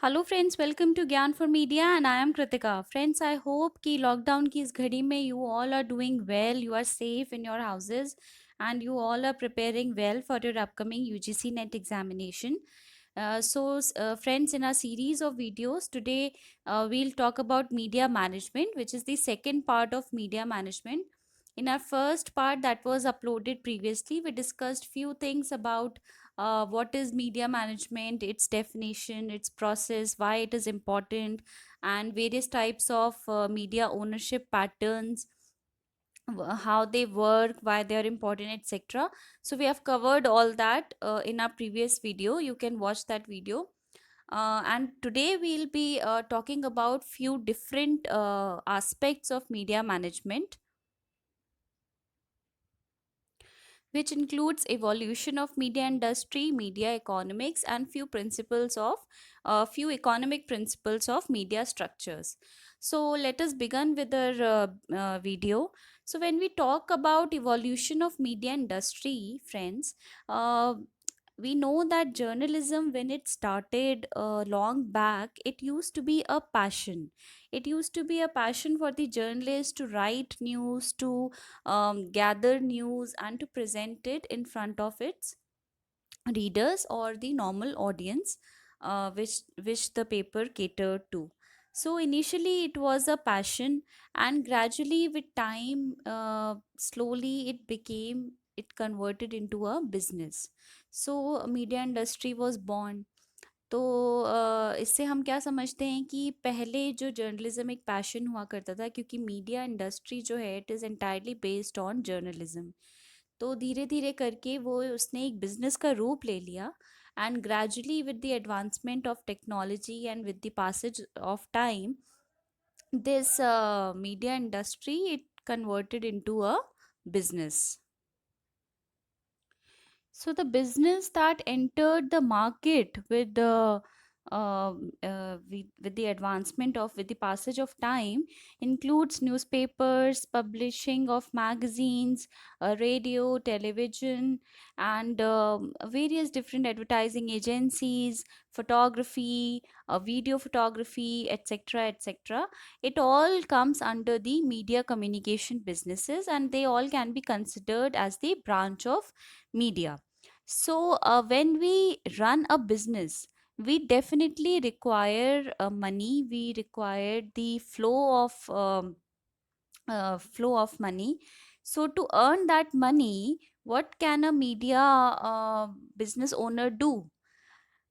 Hello friends, welcome to Gyan for media and I am Kritika. Friends, I hope कि lockdown की इस घड़ी में you all are doing well, you are safe in your houses and you all are preparing well for your upcoming UGC NET examination. Friends, in our series of videos today, we'll talk about media management, which is the second part of media management. In our first part that was uploaded previously, we discussed few things about what is media management, its definition, its process, why it is important, and various types of media ownership patterns, how they work, why they are important, etc. So we have covered all that in our previous video. You can watch that video. And today we'll be talking about few different aspects of media management, which includes evolution of media industry, media economics, and few economic principles of media structures. So let us begin with our video. So when we talk about evolution of media industry, friends, uh, we know that journalism, when it started long back, it used to be a passion. It used to be a passion for the journalist to write news, to gather news, and to present it in front of its readers or the normal audience, which the paper catered to. So initially it was a passion, and gradually with time, slowly it converted into a business. So media industry was born. तो इससे हम क्या समझते हैं कि पहले जो journalism एक पैशन हुआ करता था, क्योंकि मीडिया इंडस्ट्री जो है it is entirely based on journalism. तो धीरे धीरे करके वो उसने एक बिजनेस का रूप ले लिया, and gradually with the advancement of technology and with the passage of time, this media industry it converted into a business. So the business that entered the market with the advancement of with the passage of time includes newspapers, publishing of magazines, radio, television, and various different advertising agencies, photography, video photography, etc., etc. It all comes under the media communication businesses, and they all can be considered as the branch of media. So, when we run a business, we definitely require money. We require the flow of money. So, to earn that money, what can a media business owner do?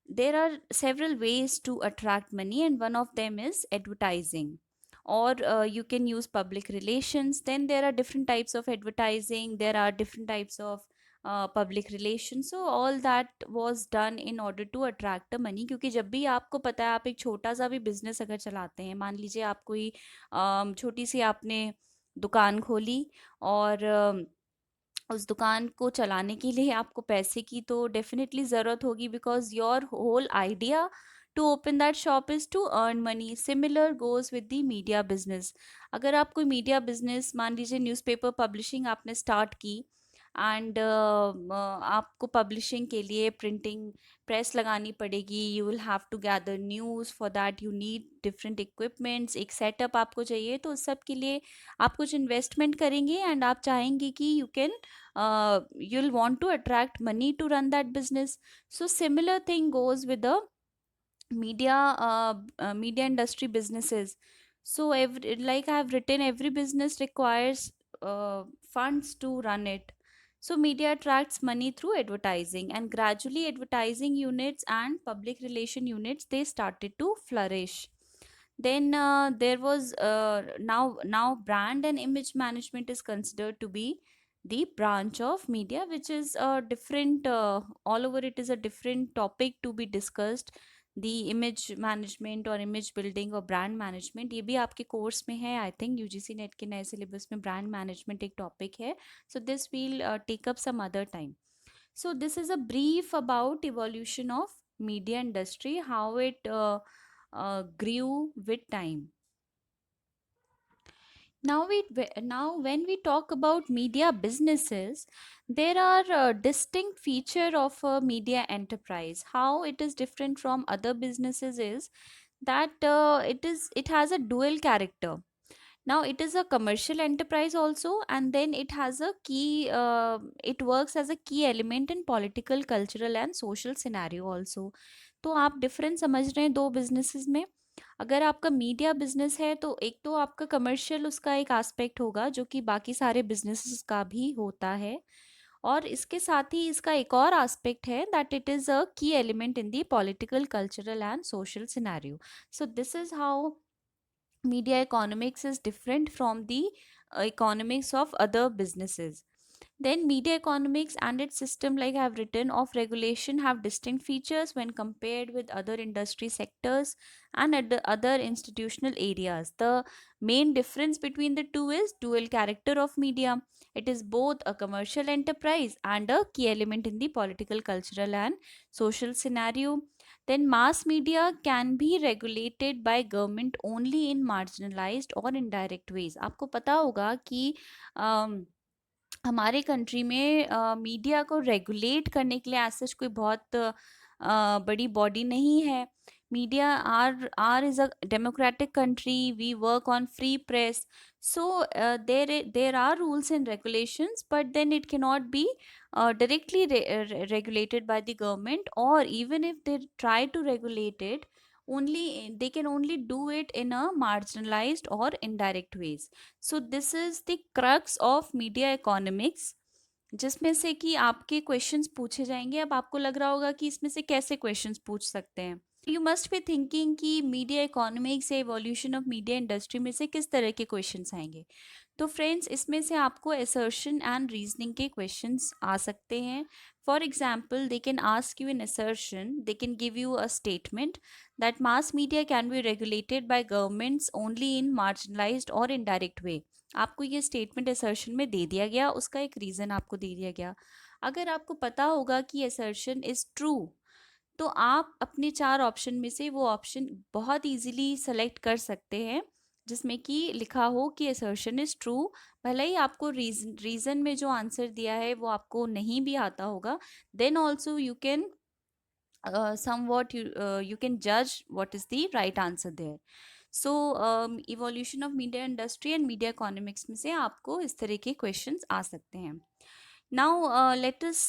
There are several ways to attract money, and one of them is advertising, or you can use public relations. Then there are different types of advertising, there are different types of public relations. So all that was done in order to attract the money, क्योंकि जब भी आपको पता है, आप एक छोटा सा भी बिजनेस अगर चलाते हैं, मान लीजिए आप कोई छोटी सी आपने दुकान खोली, और उस दुकान को चलाने के लिए आपको पैसे की तो डेफिनेटली ज़रूरत होगी, because your whole idea to open that shop is to earn money. Similar goes with the media business. अगर आप कोई मीडिया बिजनेस, मान लीजिए न्यूज़पेपर पब्लिशिंग आपने स्टार्ट की, एंड आपको पब्लिशिंग के लिए प्रिंटिंग प्रेस लगानी पड़ेगी, you will have to gather news, for that you need different equipments, एक सेटअप आपको चाहिए। तो उस सब के लिए आप कुछ इन्वेस्टमेंट करेंगे, एंड आप चाहेंगे कि you can you'll want to attract money to run that business. So similar thing goes with the media industry businesses. So every, like I have written, every business requires funds to run it. So media attracts money through advertising, and gradually advertising units and public relation units, they started to flourish. Then there was now brand and image management is considered to be the branch of media, which is a different all over, it is a different topic to be discussed. the image management और image building और brand management, ये भी आपके course में है। I think UGC net के नए syllabus में brand management एक टॉपिक है। So this will take up some other time. So this is a brief about evolution of media industry, how it grew with time. Now when we talk about media businesses, there are distinct feature of a media enterprise. How it is different from other businesses is that it has a dual character. Now it is a commercial enterprise also, and then it has a key it works as a key element in political, cultural and social scenario also. तो आप difference समझ रहे हैं दो businesses में? अगर आपका media business है तो एक तो आपका कमर्शियल उसका एक एस्पेक्ट होगा जो कि बाकी सारे बिजनेसेस का भी होता है, और इसके साथ ही इसका एक और एस्पेक्ट है दैट इट इज अ की element in the political, cultural and social scenario. So this is how media economics is different from the economics of other businesses. Then media economics and its system, like I have written, of regulation have distinct features when compared with other industry sectors and other institutional areas. The main difference between the two is dual character of media. It is both a commercial enterprise and a key element in the political, cultural and social scenario. Then mass media can be regulated by government only in marginalized or indirect ways. आपको पता होगा कि हमारे country में media को regulate करने के लिए एज सच कोई बहुत बड़ी बॉडी नहीं है. Media are is a democratic country, we work on free press. So there are rules and regulations, but then it cannot be directly regulated by the government, or even if they try to regulate it, only they can only do it in a marginalized or indirect ways. So this is the crux of media economics, जिसमें से कि आपके questions पूछे जाएंगे. अब आपको लग रहा होगा कि इसमें से कैसे क्वेश्चंस पूछ सकते हैं. यू मस्ट बी थिंकिंग कि मीडिया इकोनॉमिक्स या इवोल्यूशन ऑफ मीडिया इंडस्ट्री में से किस तरह के क्वेश्चंस आएंगे. तो फ्रेंड्स, इसमें से आपको असर्शन एंड रीजनिंग के क्वेश्चंस आ सकते हैं. For example, they can ask you an assertion, they can give you a statement that mass media can be regulated by governments only in marginalised और indirect way. आपको ये statement assertion में दे दिया गया, उसका एक रीज़न आपको दे दिया गया. अगर आपको पता होगा कि असर्शन इज़ ट्रू, तो आप अपने 4 ऑप्शन में से वो ऑप्शन बहुत ईज़िली सेलेक्ट कर सकते हैं जिसमें कि लिखा हो कि असर्शन इज़ ट्रू. भले ही आपको रीज़न में जो आंसर दिया है वो आपको नहीं भी आता होगा, then also you can somewhat you can judge what is the right answer there. So evolution of media industry and media economics में से आपको इस तरह के questions आ सकते हैं. Now let us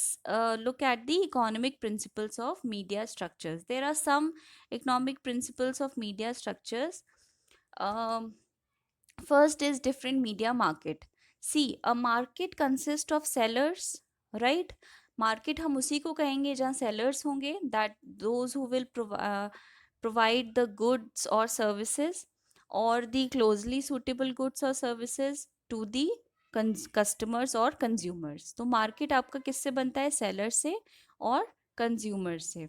look at the economic principles of media structures. There are some economic principles of media structures. um, First is different media market. See, a market consists of sellers, right? Market हम उसी को कहेंगे जहाँ sellers होंगे, that those who will provide the goods or services, or the closely suitable goods or services to the customers or consumers. तो market आपका किससे बनता है? seller से और consumer से.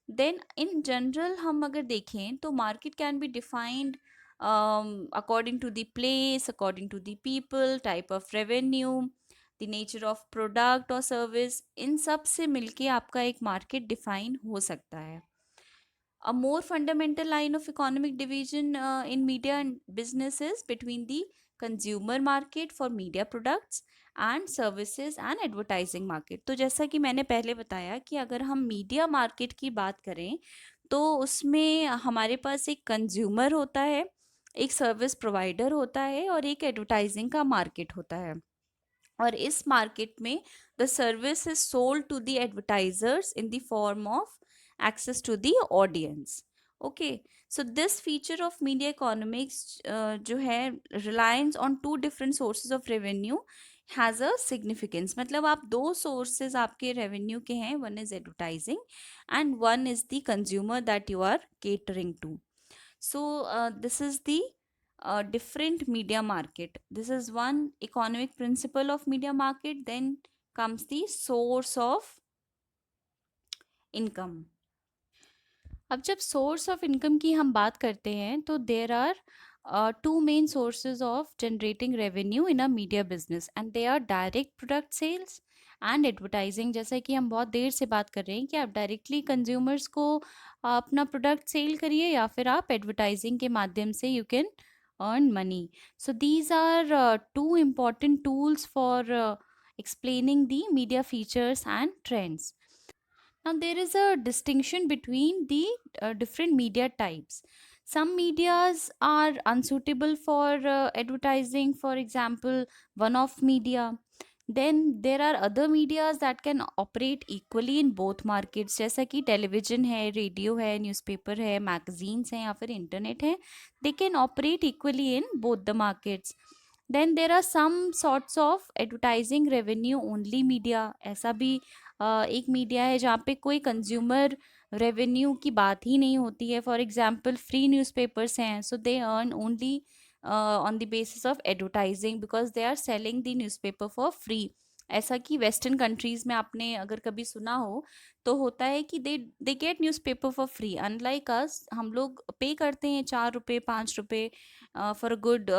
देन इन जनरल हम अगर देखें तो market can be defined according to the place, according to the people, type of revenue, the nature of product और सर्विस. इन सब से मिलके आपका एक मार्केट डिफाइन हो सकता है. A more fundamental line of economic division in media and business is between the consumer market for media products and services and advertising market. तो जैसा कि मैंने पहले बताया कि अगर हम मीडिया मार्केट की बात करें तो उसमें हमारे पास एक कंज्यूमर होता है, एक सर्विस प्रोवाइडर होता है और एक एडवर्टाइजिंग का मार्केट होता है. और इस मार्केट में the service is sold to the advertisers in the form of access to the audience. Okay, so this feature of media economics जो है reliance on two different sources of revenue has a significance. मतलब आप दो sources आपके revenue के हैं, one is advertising and one is the consumer that you are catering to. So this is the different media market. This is one economic principle of media market. Then comes the source of income. अब जब source of income की हम बात करते हैं तो there are two main sources of generating revenue in a media business, and they are direct product sales and advertising. जैसा कि हम बहुत देर से बात कर रहे हैं कि आप डायरेक्टली कंज्यूमर्स को अपना प्रोडक्ट सेल करिए या फिर आप एडवर्टाइजिंग के माध्यम से you can earn money. So these are two important tools for explaining the media features and trends. Now, there is a distinction between the different media types. Some medias are unsuitable for advertising, for example, one off media. Then there are other medias that can operate equally in both markets, जैसा कि television है, radio है, newspaper है, magazines हैं या फिर internet है. They can operate equally in both the markets. Then there are some sorts of advertising revenue only media. ऐसा भी एक मीडिया है जहाँ पे कोई कंज्यूमर रेवेन्यू की बात ही नहीं होती है. फॉर एग्जांपल फ्री न्यूज़पेपर्स हैं, so they earn only on the basis of advertising because they are selling the newspaper for free. ऐसा कि वेस्टर्न कंट्रीज में आपने अगर कभी सुना हो तो होता है कि they get newspaper for free. Unlike us, हम लोग पे करते हैं 4 रुपये 5 रुपये for a good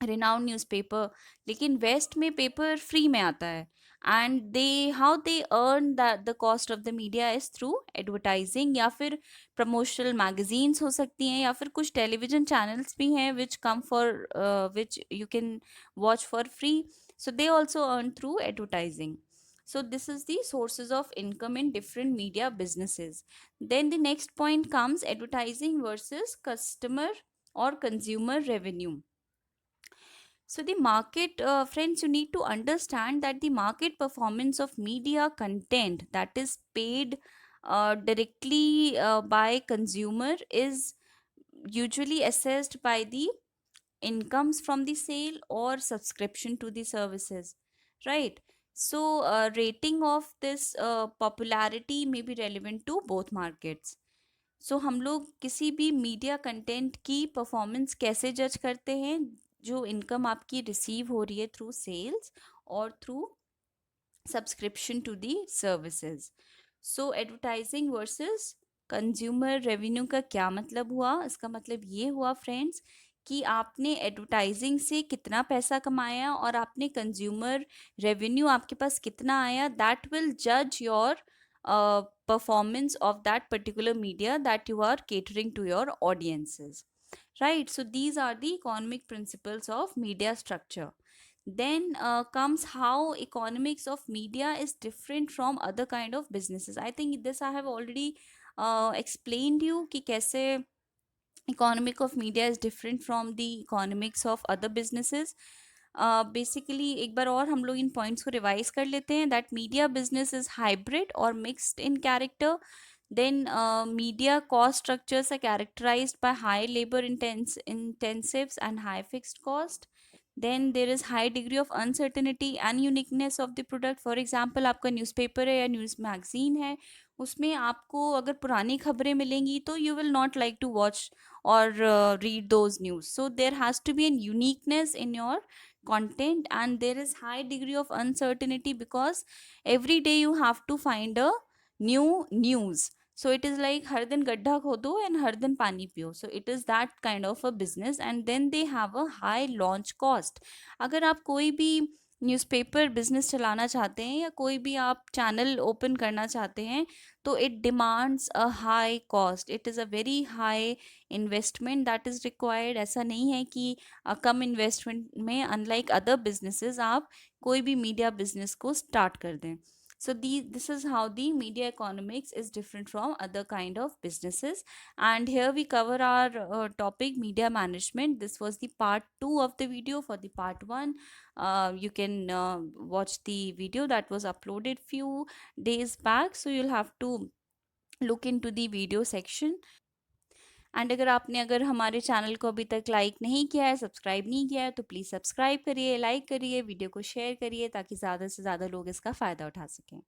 renowned newspaper. लेकिन वेस्ट में पेपर फ्री में आता है. And they how they earn the cost of the media is through advertising, या फिर प्रमोशनल मैगजीन्स हो सकती हैं, या फिर कुछ टेलीविजन चैनल्स भी हैं which come for which you can watch for free. So they also earn through advertising. So this is the sources of income in different media businesses. Then the next point comes advertising versus customer or consumer revenue. So the market, friends, you need to understand that the market performance of media content that is paid directly by consumer is usually assessed by the incomes from the sale or subscription to the services, right? So rating of this popularity may be relevant to both markets. सो हम लोग किसी भी media content की performance कैसे जज करते हैं? जो इनकम आपकी रिसीव हो रही है थ्रू सेल्स और through subscription to the services. So advertising versus consumer revenue का क्या मतलब हुआ? इसका मतलब ये हुआ फ्रेंड्स कि आपने एडवर्टाइजिंग से कितना पैसा कमाया और आपने कंज्यूमर रेवेन्यू आपके पास कितना आया. दैट विल जज your performance of that particular media that you are catering to your audiences, right? So these are the economic principles of media structure. Then comes how economics of media is different from other kind of businesses. I think this I have already explained you कि कैसे economic of media is different from the economics of other businesses. Basically एक बार और हम लोग इन points को revise कर लेते हैं. That media business is hybrid और mixed in character. Then media cost structures are characterized by high labor intensives and high fixed cost. Then there is high degree of uncertainty and uniqueness of the product. For example, आपका newspaper है या news magazine है, उसमें आपको अगर पुरानी खबरें मिलेंगी तो you will not like to watch or read those news. So there has to be a uniqueness in your content, and there is high degree of uncertainty because every day you have to find a new news. So it is like हर दिन गड्ढा खोदो and हर दिन पानी पियो. So it is that kind of a business, and then they have a high launch cost. अगर आप कोई भी न्यूज़पेपर बिजनेस चलाना चाहते हैं या कोई भी आप चैनल ओपन करना चाहते हैं तो it demands a high cost. It is a very high investment that is required. ऐसा नहीं है कि कम इन्वेस्टमेंट में अनलाइक अदर बिजनेसेस आप कोई भी मीडिया बिजनेस को स्टार्ट कर दें. So this is how the media economics is different from other kind of businesses. And here we cover our topic media management. This was the part 2 of the video. For the part 1, you can watch the video that was uploaded few days back, so you'll have to look into the video section. And अगर हमारे channel को अभी तक like नहीं किया है, subscribe नहीं किया है, तो प्लीज़ सब्सक्राइब करिए, लाइक करिए, वीडियो को शेयर करिए ताकि ज़्यादा से ज़्यादा लोग इसका फ़ायदा उठा सकें.